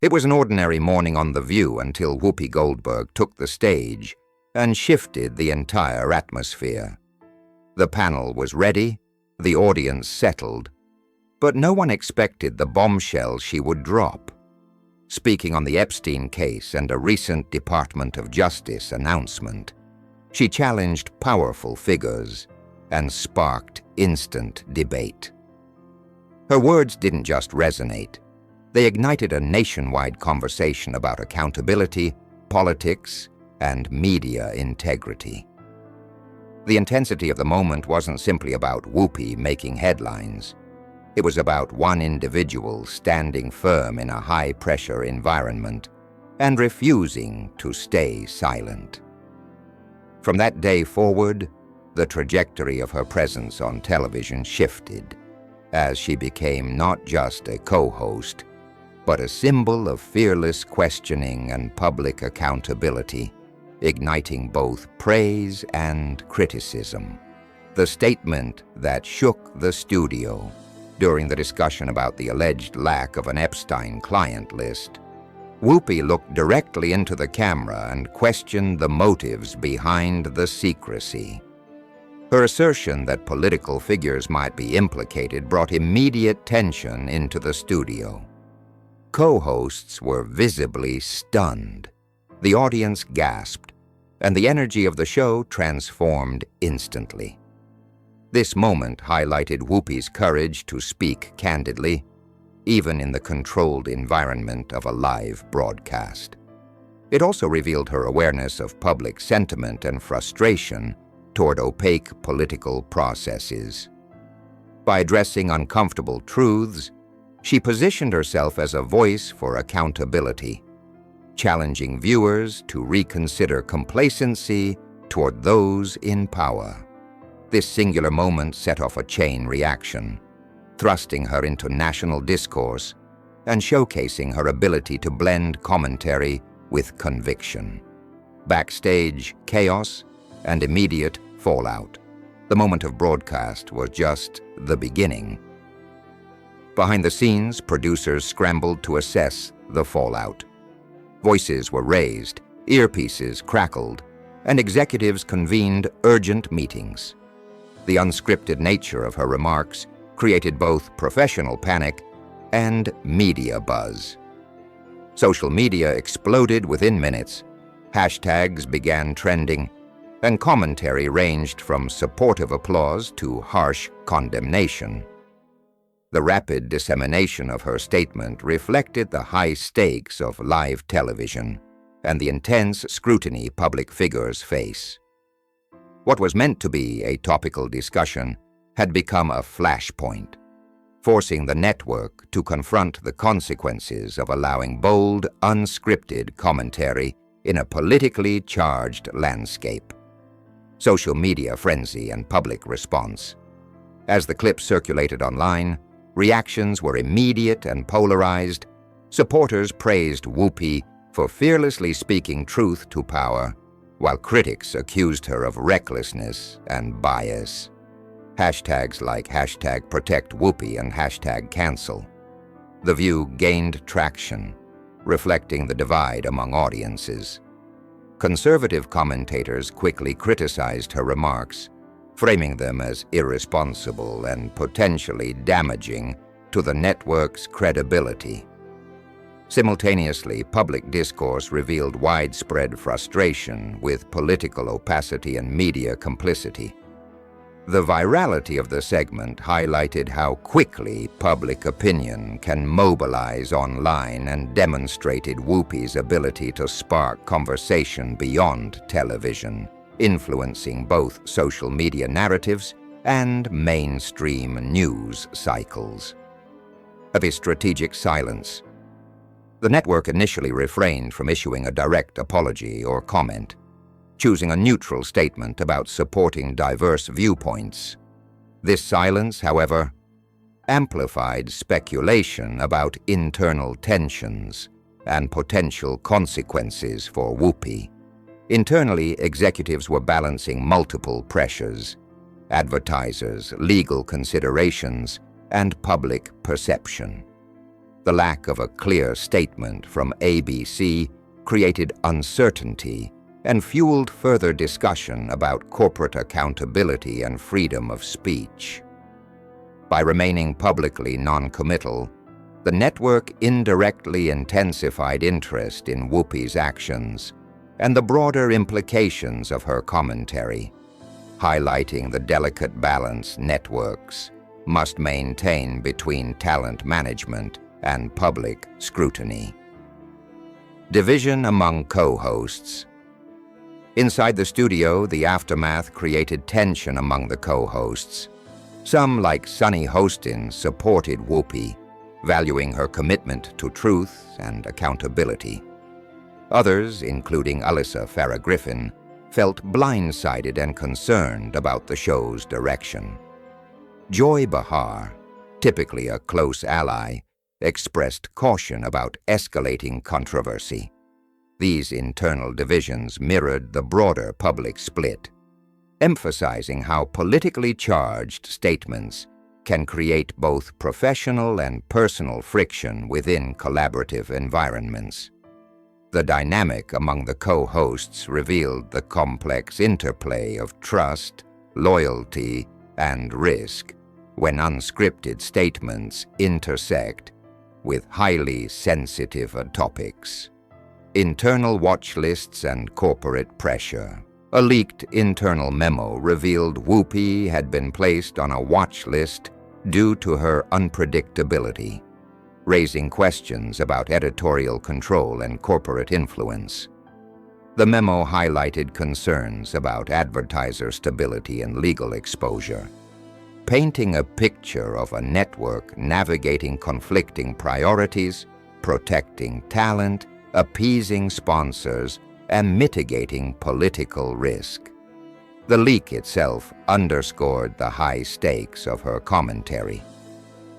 It was an ordinary morning on The View until Whoopi Goldberg took the stage and shifted the entire atmosphere. The panel was ready, the audience settled, but no one expected the bombshell she would drop. Speaking on the Epstein case and a recent Department of Justice announcement, she challenged powerful figures and sparked instant debate. Her words didn't just resonate. They ignited a nationwide conversation about accountability, politics, and media integrity. The intensity of the moment wasn't simply about Whoopi making headlines. It was about one individual standing firm in a high-pressure environment and refusing to stay silent. From that day forward, the trajectory of her presence on television shifted as she became not just a co-host, but a symbol of fearless questioning and public accountability, igniting both praise and criticism. The statement that shook the studio during the discussion about the alleged lack of an Epstein client list, Whoopi looked directly into the camera and questioned the motives behind the secrecy. Her assertion that political figures might be implicated brought immediate tension into the studio. Co-hosts were visibly stunned. The audience gasped, and the energy of the show transformed instantly. This moment highlighted Whoopi's courage to speak candidly, even in the controlled environment of a live broadcast. It also revealed her awareness of public sentiment and frustration toward opaque political processes. By addressing uncomfortable truths, she positioned herself as a voice for accountability, challenging viewers to reconsider complacency toward those in power. This singular moment set off a chain reaction, thrusting her into national discourse and showcasing her ability to blend commentary with conviction. Backstage chaos and immediate fallout. The moment of broadcast was just the beginning. Behind the scenes, producers scrambled to assess the fallout. Voices were raised, earpieces crackled, and executives convened urgent meetings. The unscripted nature of her remarks created both professional panic and media buzz. Social media exploded within minutes. Hashtags began trending, and commentary ranged from supportive applause to harsh condemnation. The rapid dissemination of her statement reflected the high stakes of live television and the intense scrutiny public figures face. What was meant to be a topical discussion had become a flashpoint, forcing the network to confront the consequences of allowing bold, unscripted commentary in a politically charged landscape. Social media frenzy and public response. As the clip circulated online, reactions were immediate and polarized. Supporters praised Whoopi for fearlessly speaking truth to power, while critics accused her of recklessness and bias. Hashtags like #ProtectWhoopi and #Cancel. The View gained traction, reflecting the divide among audiences. Conservative commentators quickly criticized her remarks, framing them as irresponsible and potentially damaging to the network's credibility. Simultaneously, public discourse revealed widespread frustration with political opacity and media complicity. The virality of the segment highlighted how quickly public opinion can mobilize online and demonstrated Whoopi's ability to spark conversation beyond television, influencing both social media narratives and mainstream news cycles. Of his strategic silence. The network initially refrained from issuing a direct apology or comment, choosing a neutral statement about supporting diverse viewpoints. This silence, however, amplified speculation about internal tensions and potential consequences for Whoopi. Internally, executives were balancing multiple pressures: advertisers, legal considerations, and public perception. The lack of a clear statement from ABC created uncertainty and fueled further discussion about corporate accountability and freedom of speech. By remaining publicly non-committal, the network indirectly intensified interest in Whoopi's actions and the broader implications of her commentary, highlighting the delicate balance networks must maintain between talent management and public scrutiny. Division among co-hosts. Inside the studio, the aftermath created tension among the co-hosts. Some, like Sunny Hostin, supported Whoopi, valuing her commitment to truth and accountability. Others, including Alyssa Farah-Griffin, felt blindsided and concerned about the show's direction. Joy Behar, typically a close ally, expressed caution about escalating controversy. These internal divisions mirrored the broader public split, emphasizing how politically charged statements can create both professional and personal friction within collaborative environments. The dynamic among the co-hosts revealed the complex interplay of trust, loyalty, and risk when unscripted statements intersect with highly sensitive topics. Internal watch lists and corporate pressure. A leaked internal memo revealed Whoopi had been placed on a watch list due to her unpredictability, raising questions about editorial control and corporate influence. The memo highlighted concerns about advertiser stability and legal exposure, painting a picture of a network navigating conflicting priorities, protecting talent, appeasing sponsors, and mitigating political risk. The leak itself underscored the high stakes of her commentary,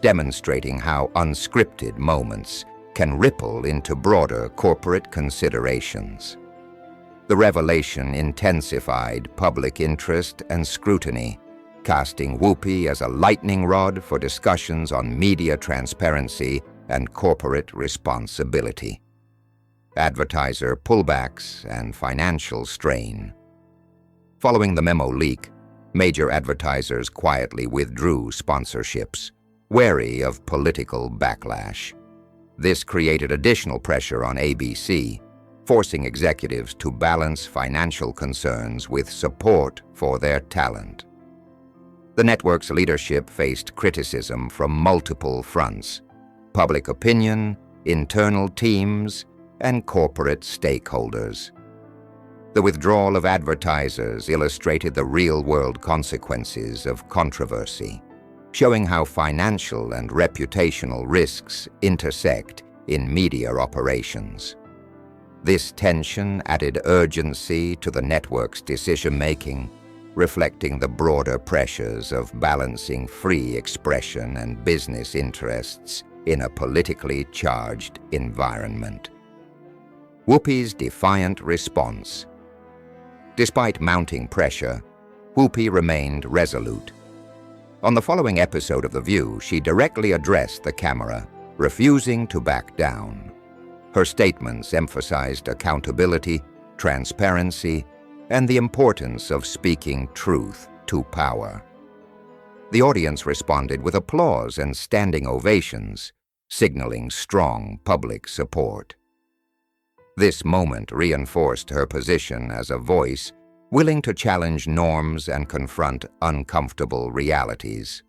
demonstrating how unscripted moments can ripple into broader corporate considerations. The revelation intensified public interest and scrutiny, casting Whoopi as a lightning rod for discussions on media transparency and corporate responsibility. Advertiser pullbacks and financial strain. Following the memo leak, major advertisers quietly withdrew sponsorships, wary of political backlash. This created additional pressure on ABC, forcing executives to balance financial concerns with support for their talent. The network's leadership faced criticism from multiple fronts: public opinion, internal teams, and corporate stakeholders. The withdrawal of advertisers illustrated the real-world consequences of controversy, showing how financial and reputational risks intersect in media operations. This tension added urgency to the network's decision-making, reflecting the broader pressures of balancing free expression and business interests in a politically charged environment. Whoopi's defiant response. Despite mounting pressure, Whoopi remained resolute. On the following episode of The View, she directly addressed the camera, refusing to back down. Her statements emphasized accountability, transparency, and the importance of speaking truth to power. The audience responded with applause and standing ovations, signaling strong public support. This moment reinforced her position as a voice willing to challenge norms and confront uncomfortable realities.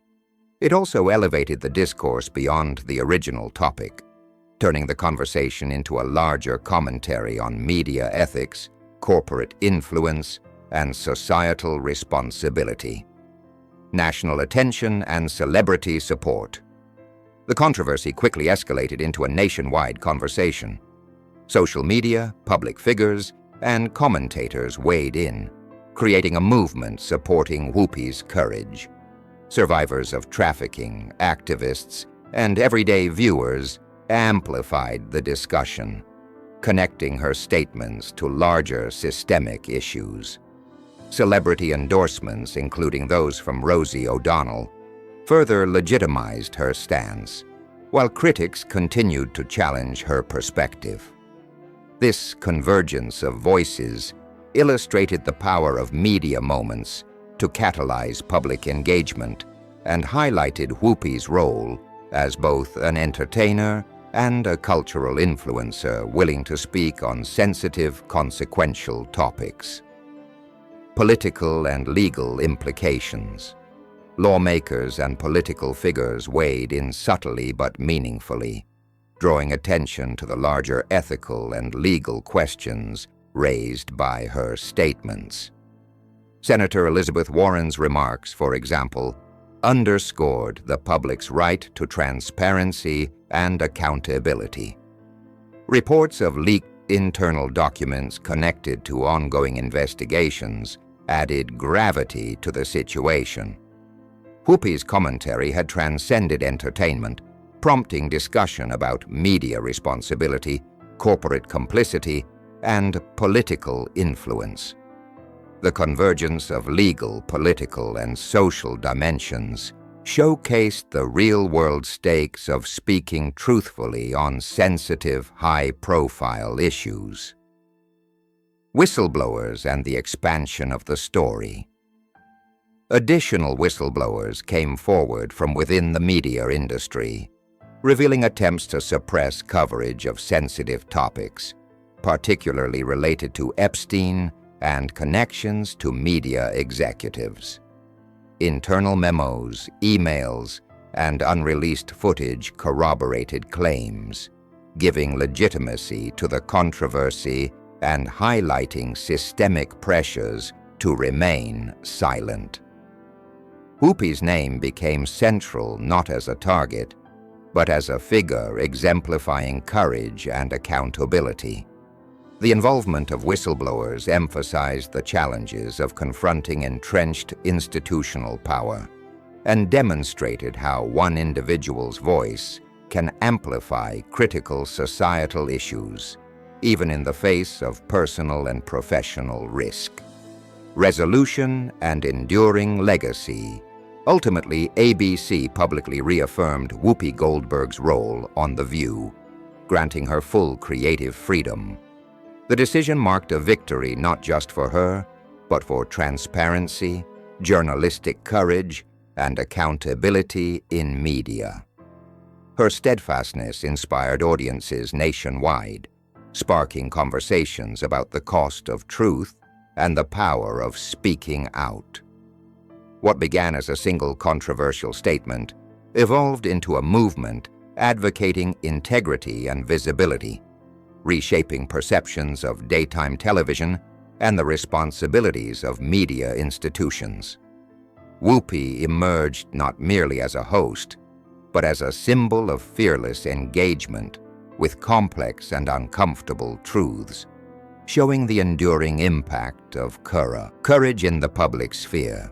It also elevated the discourse beyond the original topic, turning the conversation into a larger commentary on media ethics, corporate influence, and societal responsibility. National attention and celebrity support. The controversy quickly escalated into a nationwide conversation. Social media, public figures, and commentators weighed in, creating a movement supporting Whoopi's courage. Survivors of trafficking, activists, and everyday viewers amplified the discussion, connecting her statements to larger systemic issues. Celebrity endorsements, including those from Rosie O'Donnell, further legitimized her stance. while critics continued to challenge her perspective. This convergence of voices illustrated the power of media moments to catalyze public engagement and highlighted Whoopi's role as both an entertainer and a cultural influencer willing to speak on sensitive, consequential topics. Political and legal implications. Lawmakers and political figures weighed in subtly but meaningfully, drawing attention to the larger ethical and legal questions raised by her statements. Senator Elizabeth Warren's remarks, for example, underscored the public's right to transparency and accountability. Reports of leaked internal documents connected to ongoing investigations added gravity to the situation. Whoopi's commentary had transcended entertainment, prompting discussion about media responsibility, corporate complicity, and political influence. The convergence of legal, political, and social dimensions showcased the real-world stakes of speaking truthfully on sensitive, high-profile issues. Whistleblowers and the expansion of the story. Additional whistleblowers came forward from within the media industry, revealing attempts to suppress coverage of sensitive topics, particularly related to Epstein and connections to media executives. Internal memos, emails, and unreleased footage corroborated claims, giving legitimacy to the controversy and highlighting systemic pressures to remain silent. Whoopi's name became central not as a target, but as a figure exemplifying courage and accountability. The involvement of whistleblowers emphasized the challenges of confronting entrenched institutional power and demonstrated how one individual's voice can amplify critical societal issues, even in the face of personal and professional risk. Resolution and enduring legacy. Ultimately, ABC publicly reaffirmed Whoopi Goldberg's role on The View, granting her full creative freedom. The decision marked a victory not just for her, but for transparency, journalistic courage, and accountability in media. Her steadfastness inspired audiences nationwide, sparking conversations about the cost of truth and the power of speaking out. What began as a single controversial statement evolved into a movement advocating integrity and visibility, reshaping perceptions of daytime television and the responsibilities of media institutions. Whoopi emerged not merely as a host, but as a symbol of fearless engagement with complex and uncomfortable truths, showing the enduring impact of courage in the public sphere.